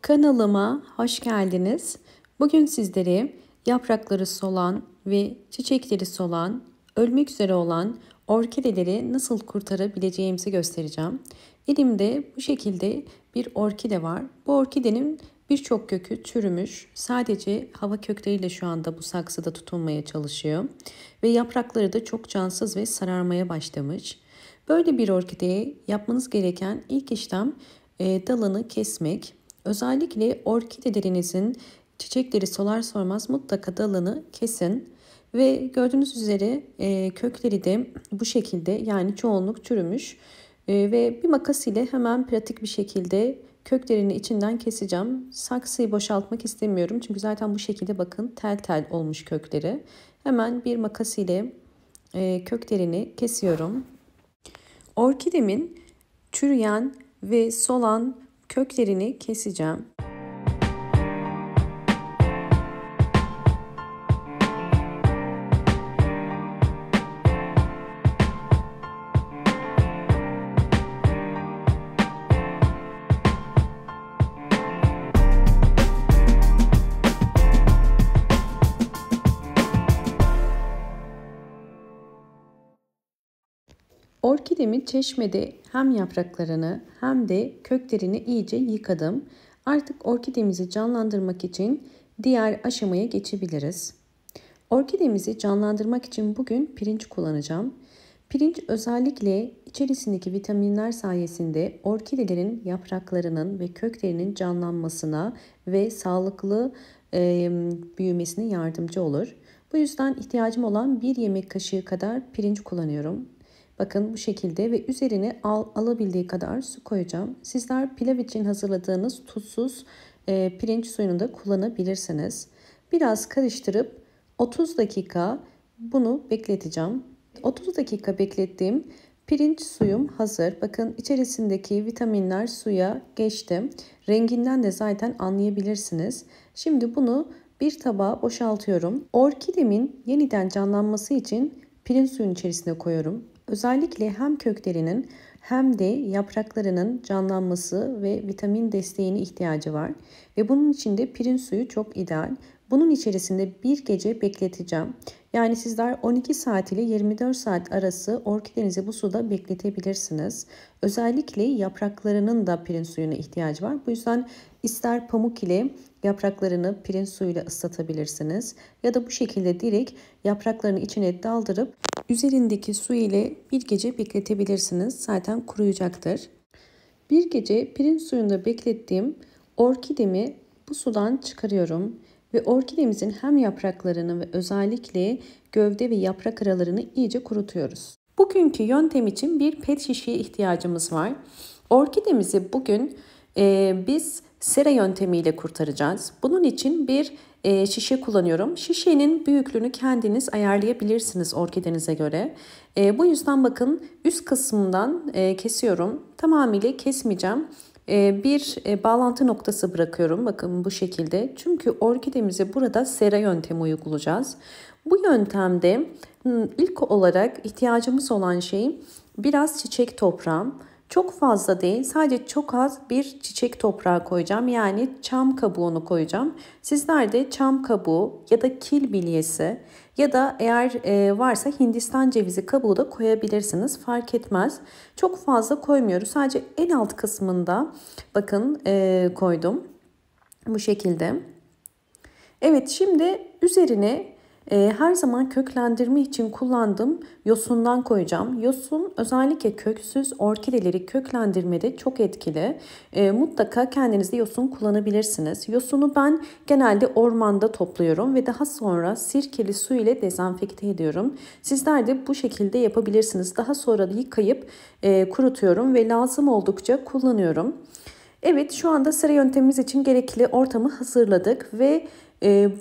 Kanalıma hoş geldiniz. Bugün sizlere yaprakları solan ve çiçekleri solan, ölmek üzere olan orkideleri nasıl kurtarabileceğimizi göstereceğim. Elimde bu şekilde bir orkide var. Bu orkidenin birçok kökü çürümüş. Sadece hava kökleriyle şu anda bu saksıda tutunmaya çalışıyor. Ve yaprakları da çok cansız ve sararmaya başlamış. Böyle bir orkideye yapmanız gereken ilk işlem dalını kesmek. Özellikle orkidelerinizin çiçekleri solar sormaz mutlaka dalını kesin. Ve gördüğünüz üzere kökleri de bu şekilde, yani çoğunluk çürümüş. Ve bir makas ile hemen pratik bir şekilde köklerini içinden keseceğim. Saksıyı boşaltmak istemiyorum çünkü zaten bu şekilde bakın tel tel olmuş kökleri. Hemen bir makas ile köklerini kesiyorum. Orkidemin çürüyen ve solan köklerini keseceğim. Orkidemi çeşmede hem yapraklarını hem de köklerini iyice yıkadım. Artık orkidemizi canlandırmak için diğer aşamaya geçebiliriz. Orkidemizi canlandırmak için bugün pirinç kullanacağım. Pirinç özellikle içerisindeki vitaminler sayesinde orkidelerin yapraklarının ve köklerinin canlanmasına ve sağlıklı büyümesine yardımcı olur. Bu yüzden ihtiyacım olan 1 yemek kaşığı kadar pirinç kullanıyorum. Bakın bu şekilde ve üzerine alabildiği kadar su koyacağım. Sizler pilav için hazırladığınız tuzsuz pirinç suyunu da kullanabilirsiniz. Biraz karıştırıp 30 dakika bunu bekleteceğim. 30 dakika beklettiğim pirinç suyum hazır. Bakın içerisindeki vitaminler suya geçti. Renginden de zaten anlayabilirsiniz. Şimdi bunu bir tabağa boşaltıyorum. Orkidemin yeniden canlanması için pirinç suyun içerisine koyuyorum. Özellikle hem köklerinin hem de yapraklarının canlanması ve vitamin desteğine ihtiyacı var. Ve bunun için de pirinç suyu çok ideal. Bunun içerisinde bir gece bekleteceğim. Yani sizler 12 saat ile 24 saat arası orkidenizi bu suda bekletebilirsiniz. Özellikle yapraklarının da pirinç suyuna ihtiyacı var. Bu yüzden ister pamuk ile yapraklarını pirinç suyuyla ıslatabilirsiniz. Ya da bu şekilde direkt yapraklarını içine daldırıp üzerindeki su ile bir gece bekletebilirsiniz. Zaten kuruyacaktır. Bir gece pirinç suyunda beklettiğim orkidemi bu sudan çıkarıyorum. Ve orkidemizin hem yapraklarını ve özellikle gövde ve yaprak aralarını iyice kurutuyoruz. Bugünkü yöntem için bir pet şişeye ihtiyacımız var. Orkidemizi bugün biz sera yöntemiyle kurtaracağız. Bunun için bir şişe kullanıyorum. Şişenin büyüklüğünü kendiniz ayarlayabilirsiniz orkidenize göre. Bu yüzden bakın üst kısmından kesiyorum. Tamamıyla kesmeyeceğim. Bir bağlantı noktası bırakıyorum. Bakın bu şekilde. Çünkü orkidemize burada sera yöntemi uygulayacağız. Bu yöntemde ilk olarak ihtiyacımız olan şey biraz çiçek toprağı. Çok fazla değil, sadece çok az bir çiçek toprağı koyacağım. Yani çam kabuğunu koyacağım. Sizler de çam kabuğu ya da kil bilyesi ya da eğer varsa Hindistan cevizi kabuğu da koyabilirsiniz. Fark etmez. Çok fazla koymuyoruz. Sadece en alt kısmında bakın koydum. Bu şekilde. Evet, şimdi üzerine her zaman köklendirme için kullandığım yosundan koyacağım. Yosun özellikle köksüz orkideleri köklendirmede çok etkili. Mutlaka kendiniz de yosun kullanabilirsiniz. Yosunu ben genelde ormanda topluyorum ve daha sonra sirkeli su ile dezenfekte ediyorum. Sizler de bu şekilde yapabilirsiniz. Daha sonra da yıkayıp kurutuyorum ve lazım oldukça kullanıyorum. Evet, şu anda sera yöntemimiz için gerekli ortamı hazırladık ve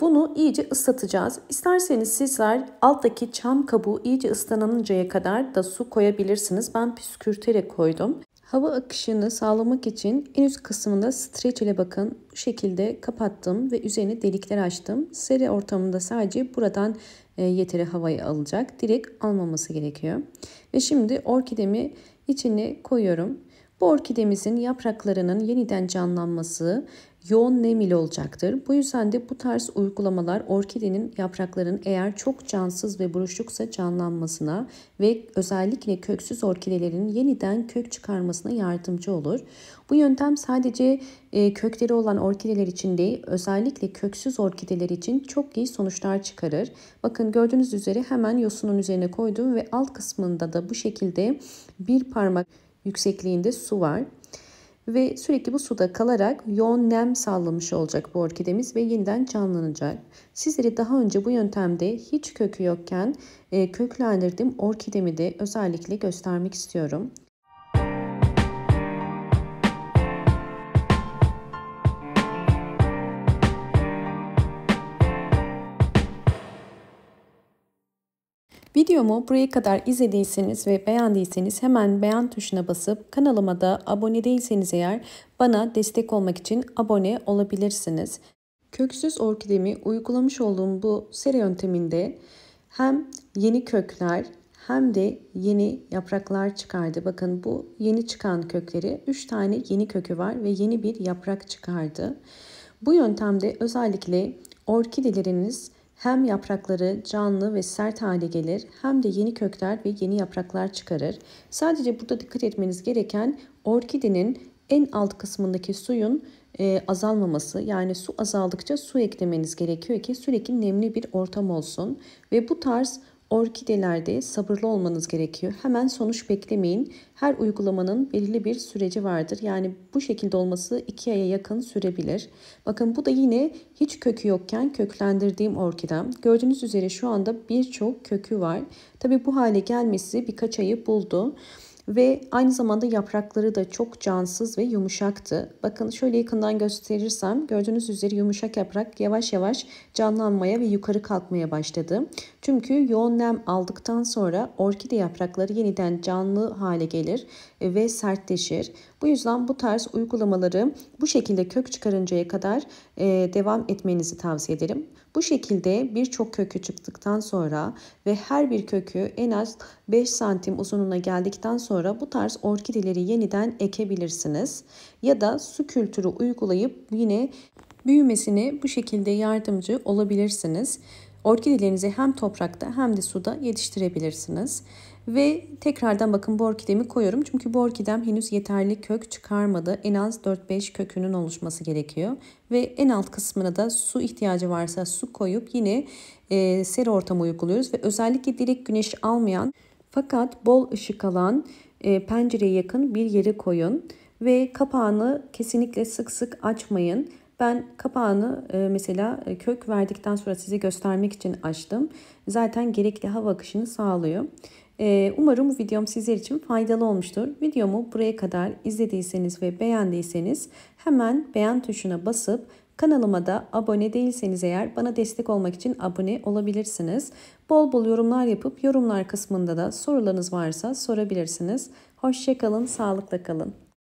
bunu iyice ıslatacağız. İsterseniz sizler alttaki çam kabuğu iyice ıslanıncaya kadar da su koyabilirsiniz. Ben püskürterek koydum. Hava akışını sağlamak için en üst kısmında streç ile bakın bu şekilde kapattım ve üzerine delikler açtım. Sera ortamında sadece buradan yeteri havayı alacak. Direkt almaması gerekiyor. Ve şimdi orkidemi içine koyuyorum. Bu orkidemizin yapraklarının yeniden canlanması yoğun nem ile olacaktır. Bu yüzden de bu tarz uygulamalar orkidenin yapraklarının eğer çok cansız ve buruşuksa canlanmasına ve özellikle köksüz orkidelerin yeniden kök çıkarmasına yardımcı olur. Bu yöntem sadece kökleri olan orkideler için değil, özellikle köksüz orkideler için çok iyi sonuçlar çıkarır. Bakın gördüğünüz üzere hemen yosunun üzerine koydum ve alt kısmında da bu şekilde bir parmak yüksekliğinde su var. Ve sürekli bu suda kalarak yoğun nem sağlamış olacak bu orkidemiz ve yeniden canlanacak. Sizlere daha önce bu yöntemde hiç kökü yokken köklendirdim orkidemi de özellikle göstermek istiyorum. Videomu buraya kadar izlediyseniz ve beğendiyseniz hemen beğen tuşuna basıp kanalıma da abone değilseniz eğer bana destek olmak için abone olabilirsiniz. Köksüz orkidemi uygulamış olduğum bu sera yönteminde hem yeni kökler hem de yeni yapraklar çıkardı. Bakın bu yeni çıkan kökleri 3 tane yeni kökü var ve yeni bir yaprak çıkardı. Bu yöntemde özellikle orkideleriniz hem yaprakları canlı ve sert hale gelir hem de yeni kökler ve yeni yapraklar çıkarır. Sadece burada dikkat etmeniz gereken orkidenin en alt kısmındaki suyun azalmaması. Yani su azaldıkça su eklemeniz gerekiyor ki sürekli nemli bir ortam olsun. Ve bu tarz orkidelerde sabırlı olmanız gerekiyor. Hemen sonuç beklemeyin. Her uygulamanın belirli bir süreci vardır. Yani bu şekilde olması 2 aya yakın sürebilir. Bakın bu da yine hiç kökü yokken köklendirdiğim orkidem. Gördüğünüz üzere şu anda birçok kökü var. Tabii bu hale gelmesi birkaç ayı buldu. Ve aynı zamanda yaprakları da çok cansız ve yumuşaktı. Bakın şöyle yakından gösterirsem gördüğünüz üzere yumuşak yaprak yavaş yavaş canlanmaya ve yukarı kalkmaya başladı. Çünkü yoğun nem aldıktan sonra orkide yaprakları yeniden canlı hale gelir ve sertleşir. Bu yüzden bu tarz uygulamaları bu şekilde kök çıkarıncaya kadar devam etmenizi tavsiye ederim. Bu şekilde birçok kökü çıktıktan sonra ve her bir kökü en az 5 santim uzunluğuna geldikten sonra bu tarz orkideleri yeniden ekebilirsiniz. Ya da su kültürü uygulayıp yine büyümesine bu şekilde yardımcı olabilirsiniz. Orkidelerinizi hem toprakta hem de suda yetiştirebilirsiniz. Ve tekrardan bakın bu orkidemi koyuyorum. Çünkü bu orkidem henüz yeterli kök çıkarmadı. En az 4-5 kökünün oluşması gerekiyor. Ve en alt kısmına da su ihtiyacı varsa su koyup yine sera ortamı uyguluyoruz. Ve özellikle direkt güneş almayan fakat bol ışık alan pencereye yakın bir yere koyun. Ve kapağını kesinlikle sık sık açmayın. Ben kapağını mesela kök verdikten sonra size göstermek için açtım. Zaten gerekli hava akışını sağlıyor. Umarım bu videom sizler için faydalı olmuştur. Videomu buraya kadar izlediyseniz ve beğendiyseniz hemen beğen tuşuna basıp kanalıma da abone değilseniz eğer bana destek olmak için abone olabilirsiniz. Bol bol yorumlar yapıp yorumlar kısmında da sorularınız varsa sorabilirsiniz. Hoşça kalın, sağlıkla kalın.